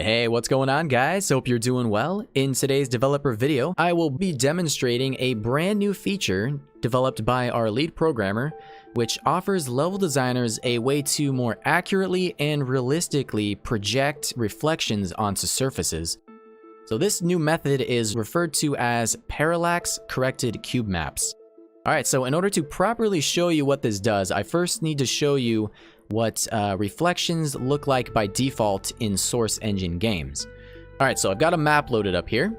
Hey, what's going on, guys? Hope you're doing well. In today's developer video, I will be demonstrating a brand new feature developed by our lead programmer, which offers level designers a way to more accurately and realistically project reflections onto surfaces. So this new method is referred to as Parallax corrected cube maps. Alright, so in order to properly show you what this does, I first need to show you what reflections look like by default in Source Engine games. Alright, so I've got a map loaded up here.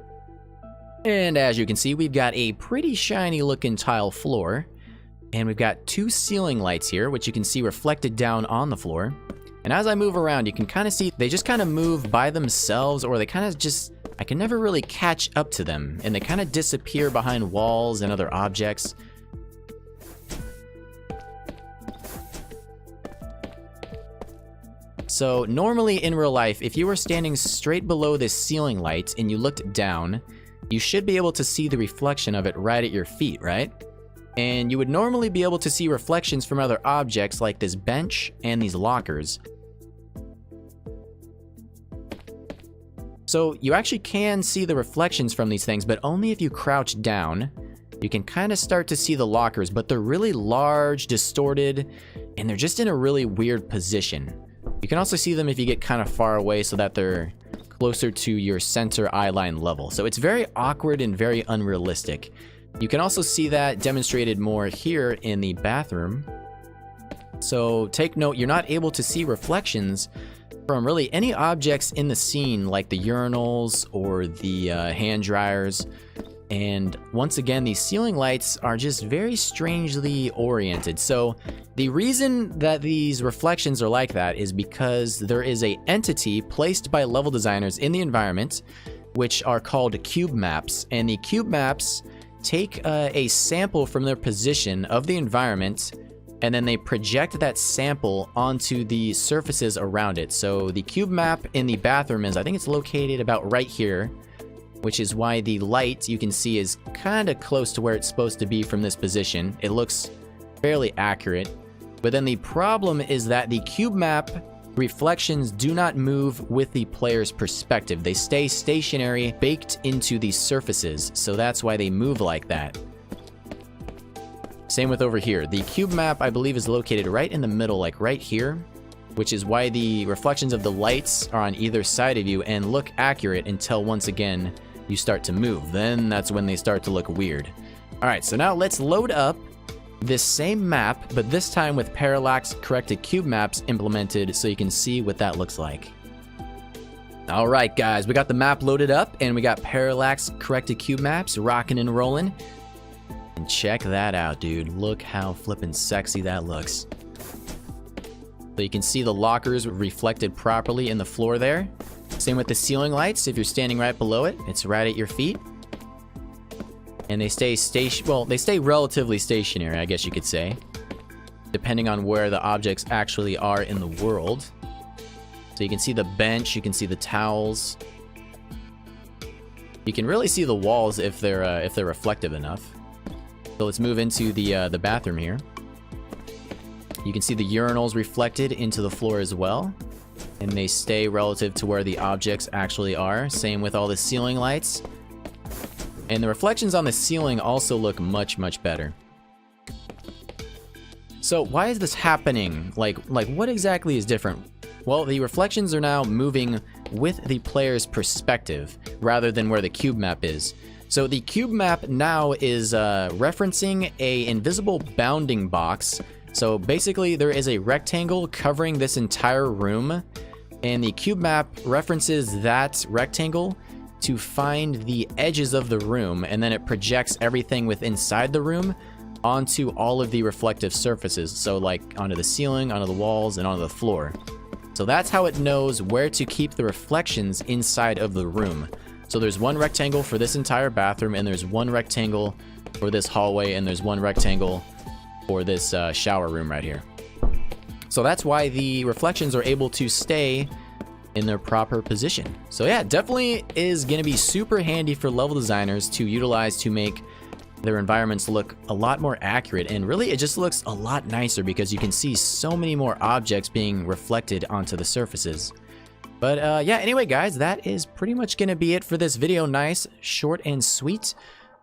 And as you can see, we've got a pretty shiny looking tile floor. And we've got two ceiling lights here, which you can see reflected down on the floor. And as I move around, you can kind of see they just kind of move by themselves, or they kind of just, I can never really catch up to them. And they kind of disappear behind walls and other objects. So normally in real life, if you were standing straight below this ceiling light and you looked down, you should be able to see the reflection of it right at your feet, right? And you would normally be able to see reflections from other objects like this bench and these lockers. So you actually can see the reflections from these things, but only if you crouch down. You can kind of start to see the lockers, but they're really large, distorted, and they're just in a really weird position. You can also see them if you get kind of far away so that they're closer to your center eyeline level. So it's very awkward and very unrealistic. You can also see that demonstrated more here in the bathroom. So take note, you're not able to see reflections from really any objects in the scene like the urinals or the hand dryers. And once again, these ceiling lights are just very strangely oriented. So the reason that these reflections are like that is because there is an entity placed by level designers in the environment, which are called Cubemaps. And the Cubemaps take a sample from their position of the environment, and then they project that sample onto the surfaces around it. So the cube map in the bathroom is, I think it's located about right here, which is why the light you can see is kind of close to where it's supposed to be from this position. It looks fairly accurate. But then the problem is that the cube map reflections do not move with the player's perspective. They stay stationary, baked into these surfaces. So that's why they move like that. Same with over here. The cube map, I believe, is located right in the middle, like right here, which is why the reflections of the lights are on either side of you and look accurate until once again you start to move. Then that's when they start to look weird. All right, so now let's load up this same map, but this time with Parallax corrected cube maps implemented so you can see what that looks like. All right, guys, we got the map loaded up and we got Parallax corrected cube maps rocking and rolling. And check that out, dude. Look how flippin' sexy that looks. So you can see the lockers reflected properly in the floor there. Same with the ceiling lights. If you're standing right below it, it's right at your feet. And they stay they stay relatively stationary, I guess you could say, depending on where the objects actually are in the world. So you can see the bench, you can see the towels. You can really see the walls if they're reflective enough. So let's move into the bathroom here. You can see the urinals reflected into the floor as well, and they stay relative to where the objects actually are. Same with all the ceiling lights. And the reflections on the ceiling also look much, much better. So why is this happening? Like what exactly is different? Well, the reflections are now moving with the player's perspective rather than where the cube map is. So the cube map now is referencing a invisible bounding box. So basically there is a rectangle covering this entire room, and the cube map references that rectangle to find the edges of the room, and then it projects everything within inside the room onto all of the reflective surfaces. So like onto the ceiling, onto the walls, and onto the floor. So that's how it knows where to keep the reflections inside of the room. So there's one rectangle for this entire bathroom, and there's one rectangle for this hallway, and there's one rectangle for this shower room right here. So that's why the reflections are able to stay in their proper position. So yeah, definitely is going to be super handy for level designers to utilize to make their environments look a lot more accurate, and really it just looks a lot nicer because you can see so many more objects being reflected onto the surfaces. But yeah, anyway, guys, that is pretty much going to be it for this video. Nice, short and sweet.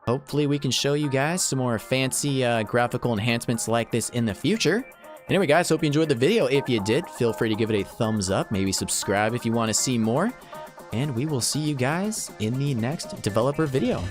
Hopefully we can show you guys some more fancy graphical enhancements like this in the future. Anyway, guys, hope you enjoyed the video. If you did, feel free to give it a thumbs up. Maybe subscribe if you want to see more. And we will see you guys in the next developer video.